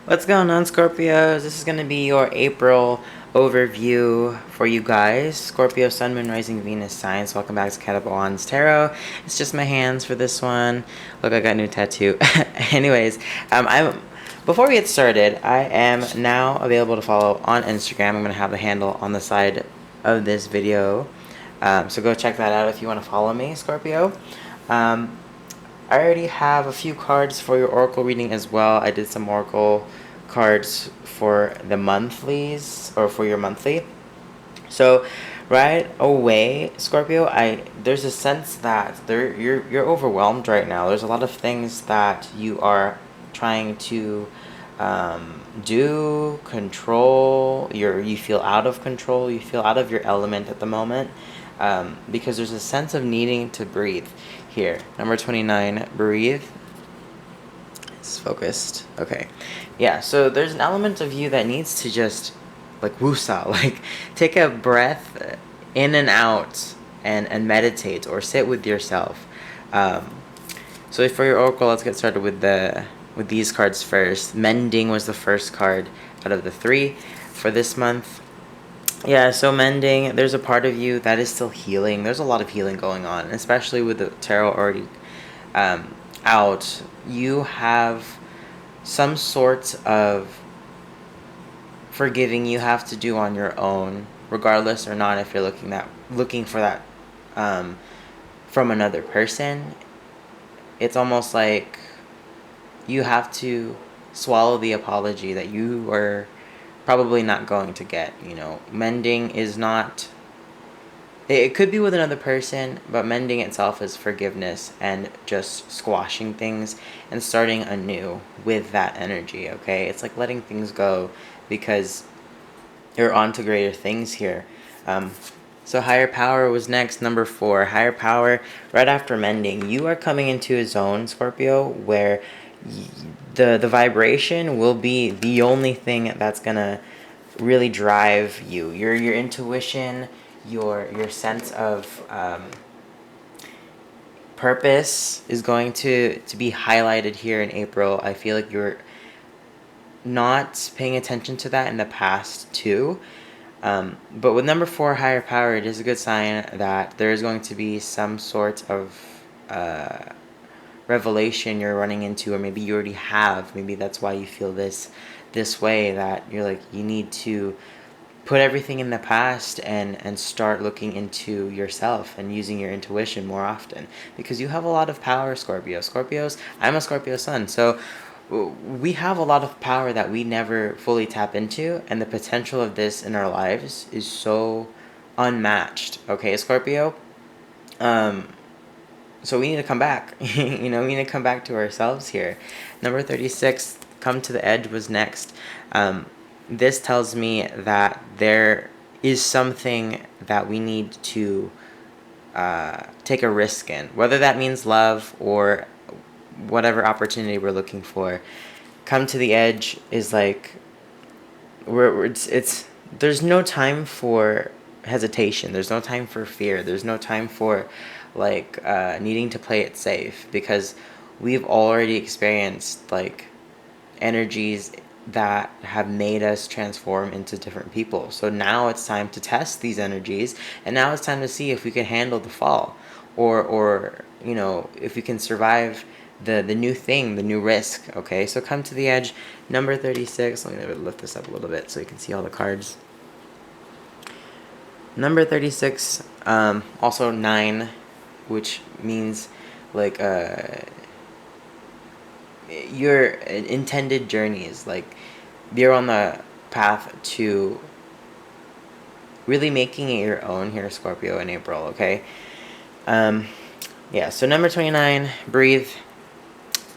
What's going on, Scorpios? This is going to be your April overview for you guys. Scorpio Sun, Moon, Rising, Venus signs. Welcome back to Cat of Wands Tarot. It's just my hands for this one. Look, I got a new tattoo. Anyways, I'm before we get started, I am now available to follow on Instagram. I'm going to have the handle on the side of this video. So go check that out if you want to follow me, Scorpio. I already have a few cards for your oracle reading as well. I did some oracle cards for the monthlies, or for your monthly. So right away, Scorpio, there's a sense that you're overwhelmed right now. There's a lot of things that you are trying to do, control. You feel out of control. You feel out of your element at the moment, because there's a sense of needing to breathe here. Number 29, breathe. It's focused. Okay. Yeah, so there's an element of you that needs to just, like, woosah, like, take a breath in and out and meditate or sit with yourself. So for your oracle, let's get started with these cards first. Mending was the first card out of the three for this month. Yeah, so mending, there's a part of you that is still healing. There's a lot of healing going on, especially with the tarot already out. You have some sort of forgiving you have to do on your own, regardless or not if you're looking for that from another person. It's almost like you have to swallow the apology that you were probably not going to get. Mending is not, it could be with another person, but mending itself is forgiveness and just squashing things and starting anew with that energy. Okay, it's like letting things go because you're on to greater things here. So higher power was next, number 4. Higher power, right after mending, you are coming into a zone, Scorpio, where the vibration will be the only thing that's gonna really drive you. Your intuition, your sense of purpose is going to be highlighted here in April. I feel like you're not paying attention to that in the past too. But with number 4, higher power, it is a good sign that there is going to be some sort of revelation you're running into, or maybe you already have. Maybe that's why you feel this way, that you're like, you need to put everything in the past and start looking into yourself and using your intuition more often, because you have a lot of power, Scorpios. I'm a Scorpio Sun, so we have a lot of power that we never fully tap into, and the potential of this in our lives is so unmatched. Okay, Scorpio. So we need to come back. We need to come back to ourselves here. Number 36, come to the edge, was next. This tells me that there is something that we need to take a risk in, whether that means love or whatever opportunity we're looking for. Come to the edge is like, it's there's no time for hesitation. There's no time for fear. There's no time for needing to play it safe, because we've already experienced energies that have made us transform into different people. So now it's time to test these energies, and now it's time to see if we can handle the fall, or if we can survive the new thing, the new risk. Okay, so come to the edge, number 36. Let me lift this up a little bit so you can see all the cards. Number 36, also 9, which means your intended journeys, you're on the path to really making it your own here, Scorpio, in April. Okay, so number 29, breathe.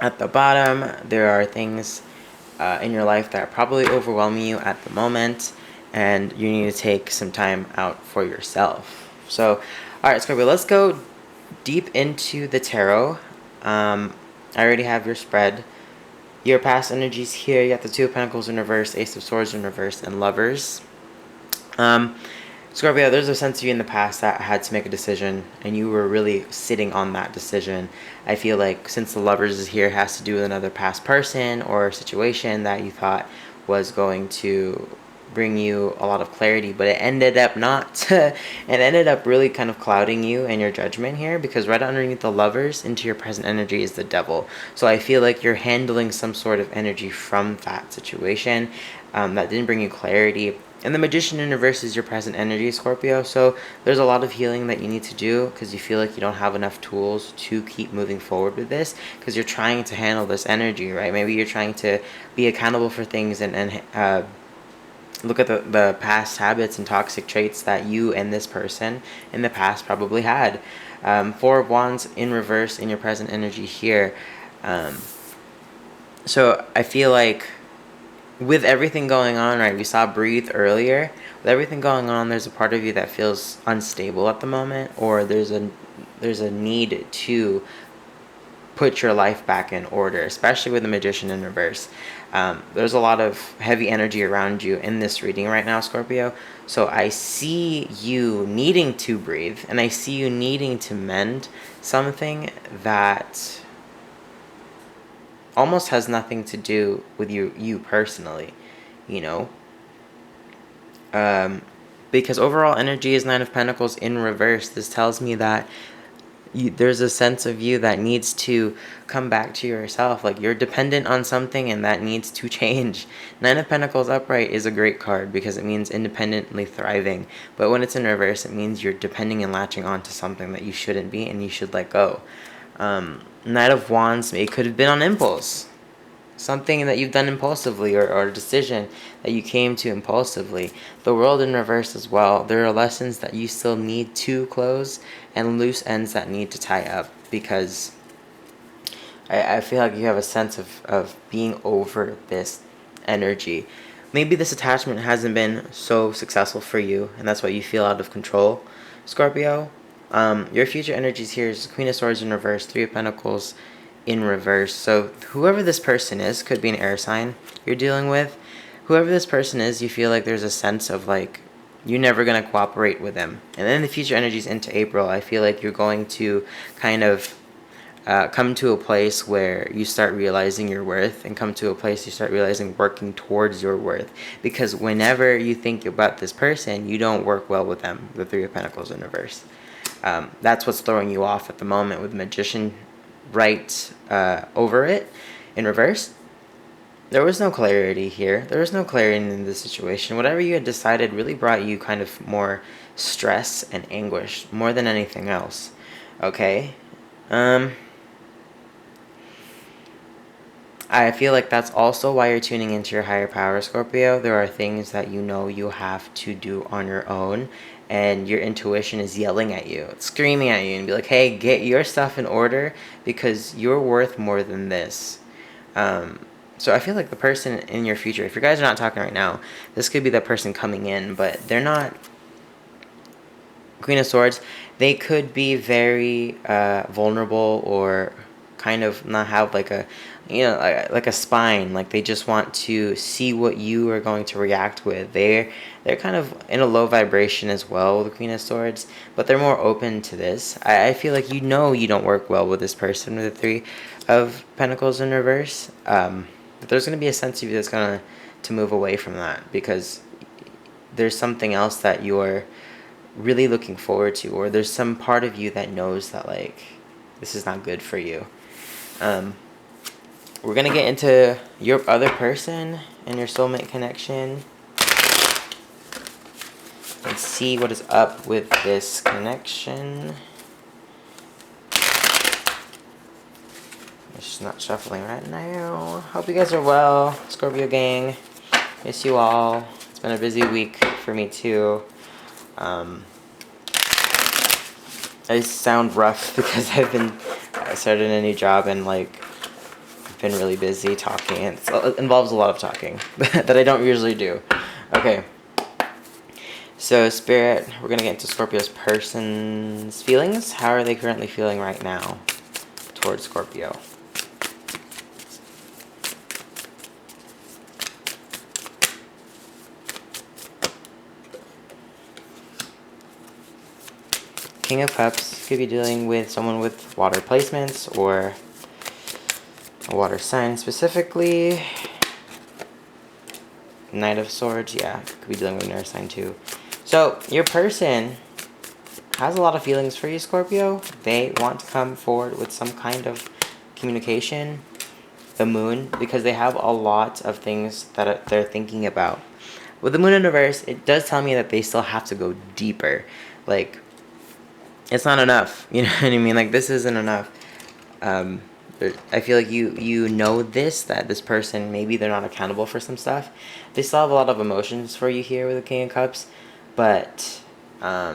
At the bottom, there are things in your life that are probably overwhelming you at the moment, and you need to take some time out for yourself. So, alright, Scorpio, let's go deep into the tarot. I already have your spread. Your past energies here. You got the Two of Pentacles in reverse, Ace of Swords in reverse, and Lovers. Scorpio, there's a sense of you in the past that had to make a decision, and you were really sitting on that decision. I feel like since the Lovers is here, it has to do with another past person or situation that you thought was going to bring you a lot of clarity, but it ended up not. It ended up really kind of clouding you and your judgment here, because right underneath the Lovers into your present energy is the Devil. So I feel like you're handling some sort of energy from that situation that didn't bring you clarity. And the Magician in reverse is your present energy, Scorpio. So there's a lot of healing that you need to do because you feel like you don't have enough tools to keep moving forward with this, because you're trying to handle this energy, right? Maybe you're trying to be accountable for things and look at the past habits and toxic traits that you and this person in the past probably had. Four of Wands in reverse in your present energy here. So I feel like with everything going on, right, we saw breathe earlier. With everything going on, there's a part of you that feels unstable at the moment, or there's a need to put your life back in order, especially with the Magician in reverse. There's a lot of heavy energy around you in this reading right now, Scorpio. So I see you needing to breathe, and I see you needing to mend something that almost has nothing to do with you personally, you know? Because overall energy is Nine of Pentacles in reverse. This tells me that there's a sense of you that needs to come back to yourself. Like you're dependent on something and that needs to change. Nine of Pentacles upright is a great card because it means independently thriving. But when it's in reverse, it means you're depending and latching on to something that you shouldn't be and you should let go. Knight of Wands, it could have been on impulse. Something that you've done impulsively, or a decision that you came to impulsively. The World in reverse as well. There are lessons that you still need to close and loose ends that need to tie up, because I feel like you have a sense of being over this energy. Maybe this attachment hasn't been so successful for you, and that's why you feel out of control, Scorpio. Your future energies here is Queen of Swords in reverse, Three of Pentacles in reverse. So whoever this person is, could be an air sign you're dealing with. Whoever this person is, you feel like there's a sense of like you're never going to cooperate with them. And then the future energies into April, I feel like you're going to kind of come to a place where you start realizing your worth, and come to a place you start realizing working towards your worth. Because whenever you think about this person, you don't work well with them, the Three of Pentacles in reverse. That's what's throwing you off at the moment with Magician right over it in reverse. There was no clarity here. There was no clarity in this situation. Whatever you had decided really brought you kind of more stress and anguish more than anything else. Okay? I feel like that's also why you're tuning into your higher power, Scorpio. There are things that you know you have to do on your own, and your intuition is yelling at you, screaming at you, and be like, hey, get your stuff in order because you're worth more than this. So I feel like the person in your future, if you guys are not talking right now, this could be the person coming in, but they're not Queen of Swords. They could be very vulnerable, or kind of not have like a, like a spine. Like they just want to see what you are going to react with. They're kind of in a low vibration as well, the Queen of Swords, but they're more open to this. I feel like you don't work well with this person with the Three of Pentacles in reverse. But there's going to be a sense of you that's going to move away from that, because there's something else that you're really looking forward to, or there's some part of you that knows that like this is not good for you. We're gonna get into your other person and your soulmate connection. Let's see what is up with this connection. It's just not shuffling right now. Hope you guys are well, Scorpio gang. Miss you all. It's been a busy week for me too. I sound rough because I started a new job and like I've been really busy talking. It involves a lot of talking that I don't usually do. Okay. So Spirit, we're gonna get into Scorpio's person's feelings. How are they currently feeling right now towards Scorpio? King of Cups could be dealing with someone with water placements or a water sign specifically. Knight of Swords, yeah, could be dealing with an air sign too. So your person has a lot of feelings for you, Scorpio. They want to come forward with some kind of communication. The moon, because they have a lot of things that they're thinking about. With the moon in reverse, it does tell me that they still have to go deeper. Like, it's not enough. You know what I mean? Like, this isn't enough. I feel like you know that this person, maybe they're not accountable for some stuff. They still have a lot of emotions for you here with the King of Cups, but a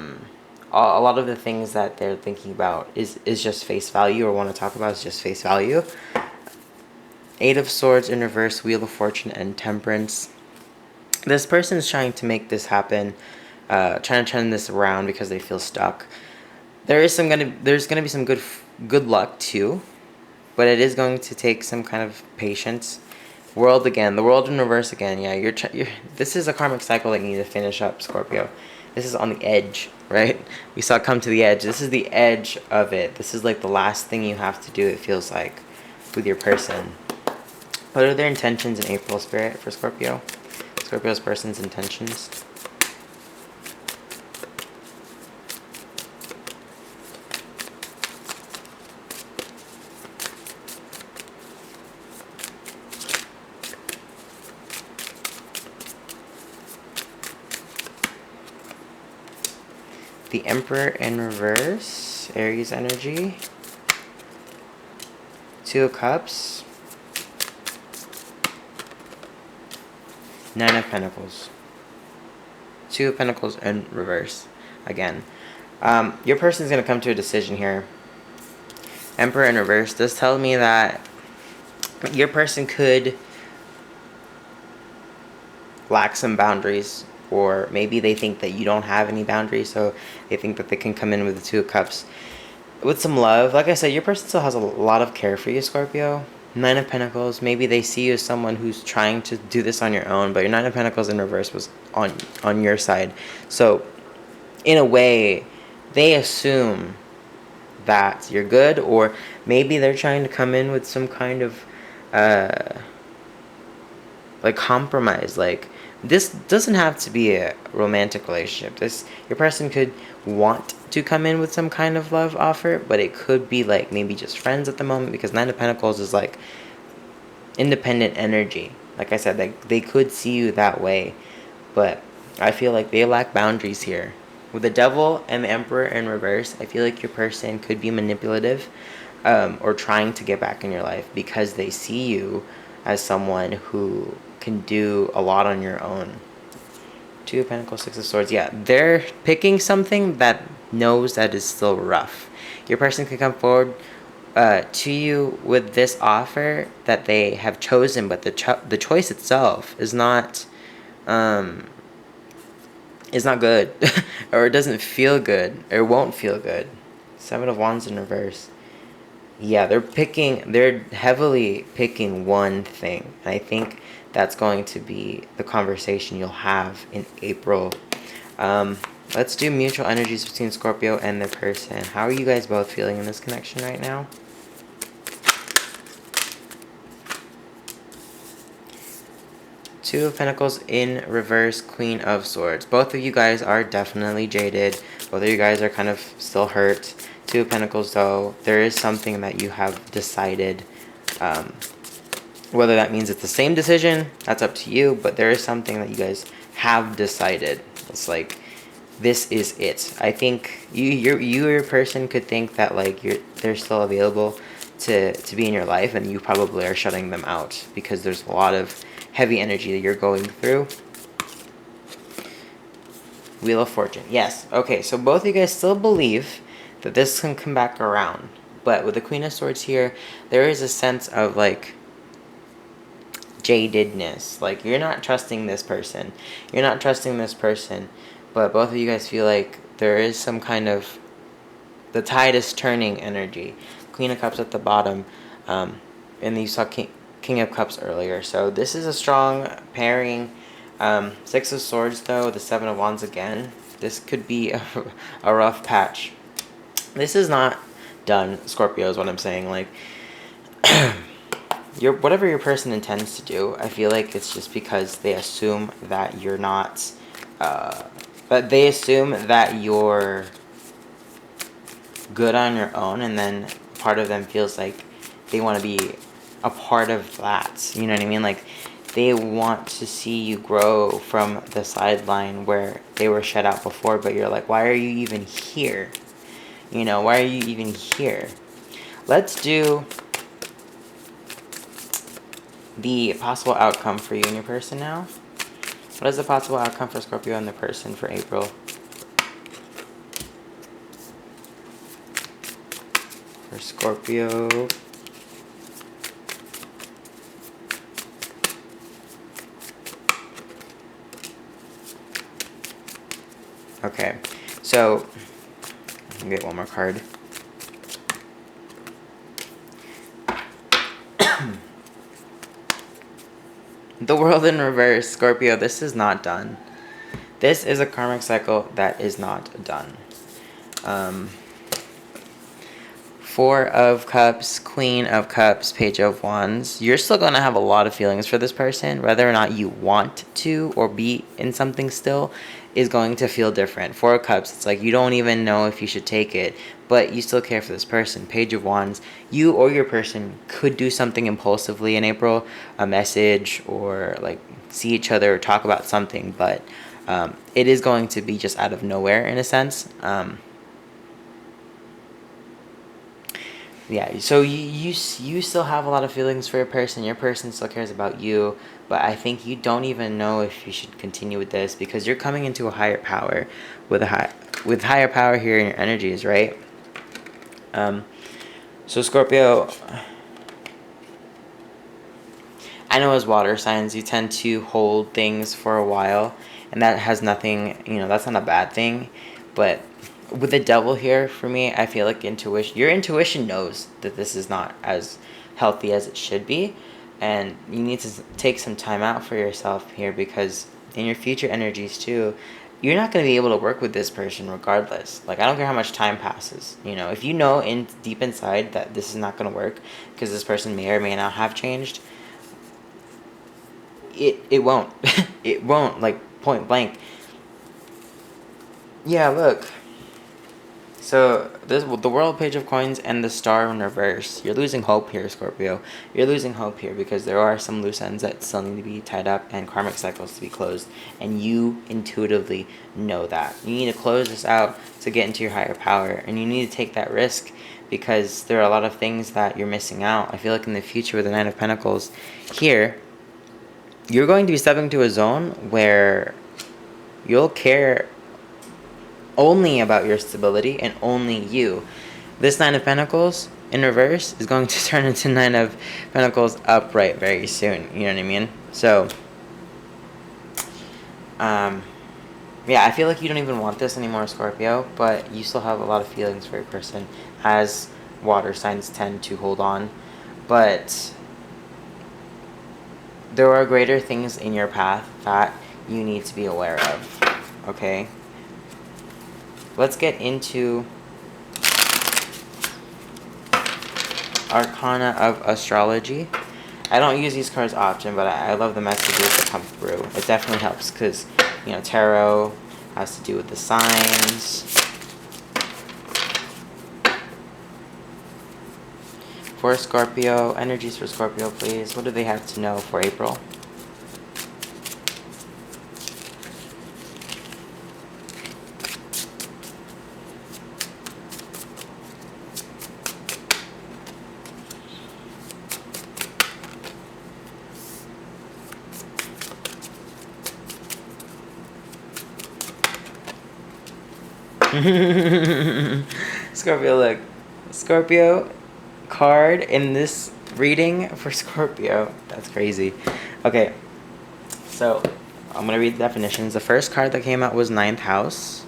lot of the things that they're thinking about is just face value, or want to talk about is just face value. Eight of Swords in reverse, Wheel of Fortune, and Temperance. This person is trying to make this happen, trying to turn this around because they feel stuck. There's gonna be some good luck too, but it is going to take some kind of patience. World again, the World in reverse again. Yeah, you're. This is a karmic cycle that you need to finish up, Scorpio. This is on the edge, right? We saw come to the edge. This is the edge of it. This is like the last thing you have to do. It feels like with your person. What are their intentions in April, Spirit, for Scorpio? Scorpio's person's intentions. The Emperor in reverse, Aries energy. Two of Cups. Nine of Pentacles. Two of Pentacles in reverse. Again. Your person's going to come to a decision here. Emperor in reverse does tell me that your person could lack some boundaries, or maybe they think that you don't have any boundaries, so they think that they can come in with the Two of Cups with some love. Like I said, your person still has a lot of care for you, Scorpio. Nine of Pentacles, maybe they see you as someone who's trying to do this on your own, but your Nine of Pentacles in reverse was on your side. So, in a way, they assume that you're good, or maybe they're trying to come in with some kind of like compromise. Like, this doesn't have to be a romantic relationship. Your person could want to come in with some kind of love offer, but it could be like maybe just friends at the moment, because Nine of Pentacles is like independent energy. Like I said, they could see you that way, but I feel like they lack boundaries here. With the Devil and the Emperor in reverse, I feel like your person could be manipulative, or trying to get back in your life because they see you as someone who can do a lot on your own. Two of Pentacles, Six of Swords. Yeah, they're picking something that knows that is still rough. Your person can come forward to you with this offer that they have chosen, but the choice itself is not good, or it doesn't feel good, or won't feel good. Seven of Wands in reverse. Yeah, they're heavily picking one thing, and I think that's going to be the conversation you'll have in April. Let's do mutual energies between Scorpio and their person. How are you guys both feeling in this connection right now? Two of Pentacles in reverse, Queen of Swords. Both of you guys are definitely jaded. Both of you guys are kind of still hurt. Two of Pentacles, though, there is something that you have decided. Whether that means it's the same decision, that's up to you, but there is something that you guys have decided. It's like, this is it. I think your person could think that like they're still available to be in your life, and you probably are shutting them out because there's a lot of heavy energy that you're going through. Wheel of Fortune. Yes. Okay, so both of you guys still believe that this can come back around. But with the Queen of Swords here, there is a sense of like jadedness. Like, you're not trusting this person. You're not trusting this person. But both of you guys feel like there is some kind of, the tide is turning energy. Queen of Cups at the bottom. And you saw King of Cups earlier. So this is a strong pairing. Six of Swords, though, the Seven of Wands again. This could be a rough patch. This is not done, Scorpio, is what I'm saying. Like, whatever your person intends to do, I feel like it's just because they assume that you're not, but they assume that you're good on your own, and then part of them feels like they want to be a part of that. You know what I mean? Like, they want to see you grow from the sideline where they were shut out before, but you're like, why are you even here? You know, why are you even here? Let's do the possible outcome for you and your person now. What is the possible outcome for Scorpio and the person for April? For Scorpio. Okay, so let me get one more card. The World in reverse, Scorpio. This is not done. This is a karmic cycle that is not done. Four of Cups, Queen of Cups, Page of Wands. You're still going to have a lot of feelings for this person. Whether or not you want to or be in something still is going to feel different. Four of Cups, it's like you don't even know if you should take it, but you still care for this person. Page of Wands, you or your person could do something impulsively in April, a message, or like see each other or talk about something, but it is going to be just out of nowhere in a sense. Yeah, so you still have a lot of feelings for your person still cares about you, but I think you don't even know if you should continue with this because you're coming into a higher power with higher power here in your energies, right? So Scorpio, I know as water signs you tend to hold things for a while, and that has nothing, that's not a bad thing, but with the devil here, for me, I feel like your intuition knows that this is not as healthy as it should be, and you need to take some time out for yourself here because in your future energies too, you're not going to be able to work with this person regardless. Like, I don't care how much time passes. If you know deep inside that this is not going to work because this person may or may not have changed, it won't. It won't, like, point blank. Yeah, look. So, the World, Page of Coins, and the Star in reverse. You're losing hope here, Scorpio. You're losing hope here because there are some loose ends that still need to be tied up and karmic cycles to be closed. And you intuitively know that. You need to close this out to get into your higher power. And you need to take that risk because there are a lot of things that you're missing out. I feel like in the future with the Nine of Pentacles here, you're going to be stepping to a zone where you'll care only about your stability and only you. This Nine of Pentacles in reverse is going to turn into Nine of Pentacles upright very soon. You know what I mean? So, yeah, I feel like you don't even want this anymore, Scorpio, but you still have a lot of feelings for your person, as water signs tend to hold on. But there are greater things in your path that you need to be aware of, okay? Let's get into Arcana of Astrology. I don't use these cards often, but I love the messages that come through. It definitely helps because, tarot has to do with the signs. For Scorpio, energies for Scorpio, please. What do they have to know for April? Scorpio, look. Scorpio card in this reading for Scorpio. That's crazy. Okay, so I'm going to read the definitions. The first card that came out was Ninth House.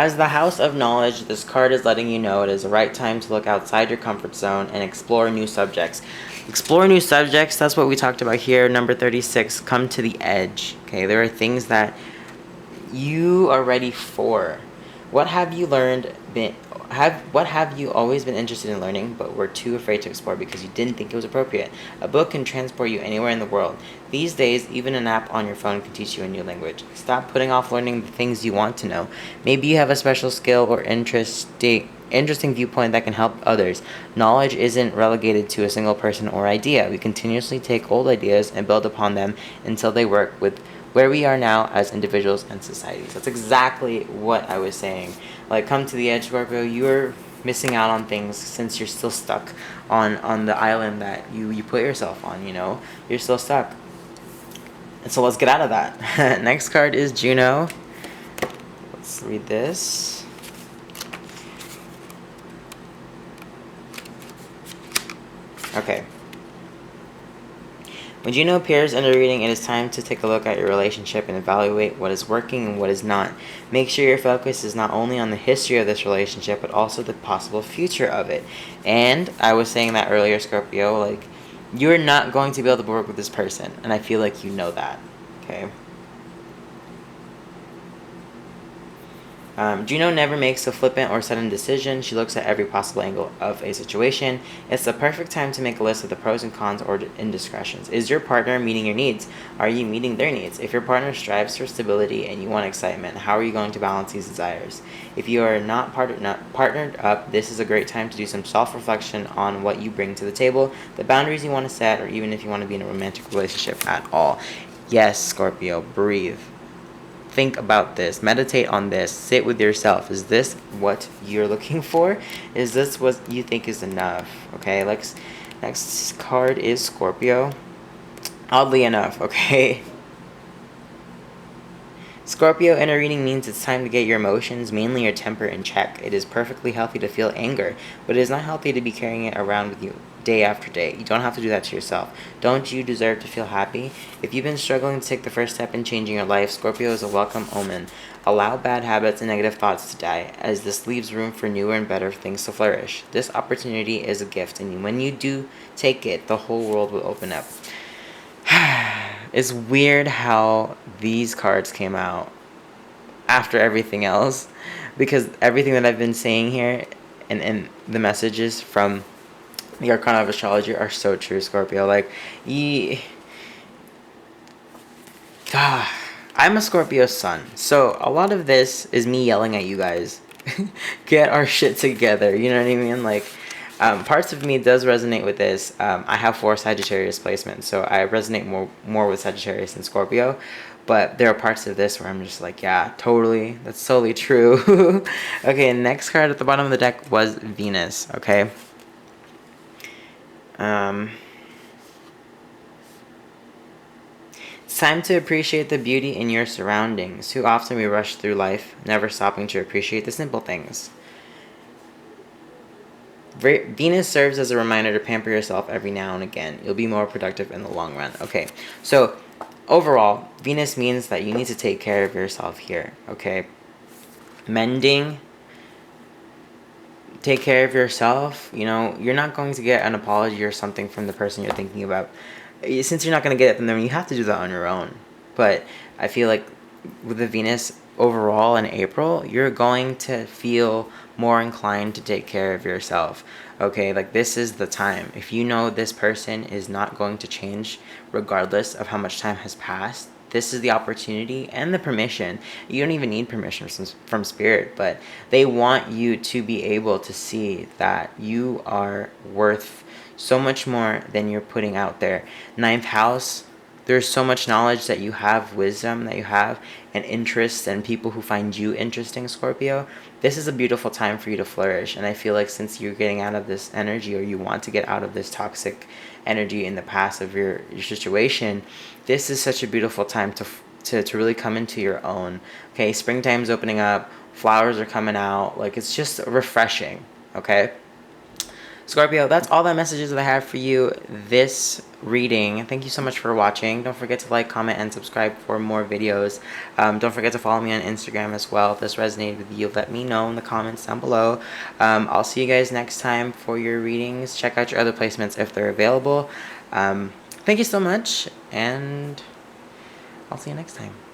As the house of knowledge, this card is letting you know it is the right time to look outside your comfort zone and explore new subjects. Explore new subjects, that's what we talked about here. Number 36, come to the edge. Okay, there are things that you are ready for. What have you learned what have you always been interested in learning but were too afraid to explore because you didn't think it was appropriate? A book can transport you anywhere in the world. These days, even an app on your phone can teach you a new language. Stop putting off learning the things you want to know. Maybe you have a special skill or interesting viewpoint that can help others. Knowledge isn't relegated to a single person or idea. We continuously take old ideas and build upon them until they work with where we are now as individuals and societies. That's exactly what I was saying. Like, come to the edge, Scorpio. You're missing out on things since you're still stuck on the island that you put yourself on, you know? You're still stuck. And so let's get out of that. Next card is Juno. Let's read this. Okay. When Juno appears in a reading, it is time to take a look at your relationship and evaluate what is working and what is not. Make sure your focus is not only on the history of this relationship, but also the possible future of it. And I was saying that earlier, Scorpio, like, you're not going to be able to work with this person, and I feel like you know that, okay? Juno never makes a flippant or sudden decision. She looks at every possible angle of a situation. It's the perfect time to make a list of the pros and cons or indiscretions. Is your partner meeting your needs? Are you meeting their needs? If your partner strives for stability and you want excitement, how are you going to balance these desires? If you are not partnered up, this is a great time to do some self-reflection on what you bring to the table, the boundaries you want to set, or even if you want to be in a romantic relationship at all. Yes, Scorpio, breathe. Think about this. Meditate on this. Sit with yourself. Is this what you're looking for? Is this what you think is enough? Okay, next card is Scorpio. Oddly enough, okay. Scorpio in a reading means it's time to get your emotions, mainly your temper, in check. It is perfectly healthy to feel anger, but it is not healthy to be carrying it around with you day after day. You don't have to do that to yourself. Don't you deserve to feel happy? If you've been struggling to take the first step in changing your life, Scorpio is a welcome omen. Allow bad habits and negative thoughts to die, as this leaves room for newer and better things to flourish. This opportunity is a gift, and when you do take it, the whole world will open up. It's weird how these cards came out after everything else, because everything that I've been saying here and the messages from the Arcana of Astrology are so true, Scorpio. Like, I'm a Scorpio Sun, so a lot of this is me yelling at you guys. Get our shit together, you know what I mean? Like, parts of me does resonate with this. I have 4 Sagittarius placements, so I resonate more with Sagittarius than Scorpio. But there are parts of this where I'm just like, yeah, totally. That's totally true. Okay, next card at the bottom of the deck was Venus, okay? It's time to appreciate the beauty in your surroundings. Too often we rush through life, never stopping to appreciate the simple things. Venus serves as a reminder to pamper yourself every now and again. You'll be more productive in the long run. Okay, so overall, Venus means that you need to take care of yourself here, okay? Mending, take care of yourself. You know, you're not going to get an apology or something from the person you're thinking about. Since you're not going to get it from them, you have to do that on your own. But I feel like with the Venus overall in April, you're going to feel more inclined to take care of yourself. Okay, like, this is the time. If you know this person is not going to change regardless of how much time has passed, this is the opportunity and the permission. You don't even need permission from Spirit, but they want you to be able to see that you are worth so much more than you're putting out there. 9th house, there's so much knowledge that you have, wisdom that you have, and interests and people who find you interesting, Scorpio. This is a beautiful time for you to flourish. And I feel like since you're getting out of this energy, or you want to get out of this toxic energy in the past of your situation, this is such a beautiful time to really come into your own. Okay, springtime's opening up, flowers are coming out, like, it's just refreshing, okay? Scorpio, that's all the messages that I have for you this reading. Thank you so much for watching. Don't forget to like, comment, and subscribe for more videos. Don't forget to follow me on Instagram as well. If this resonated with you, let me know in the comments down below. I'll see you guys next time for your readings. Check out your other placements if they're available. Thank you so much, and I'll see you next time.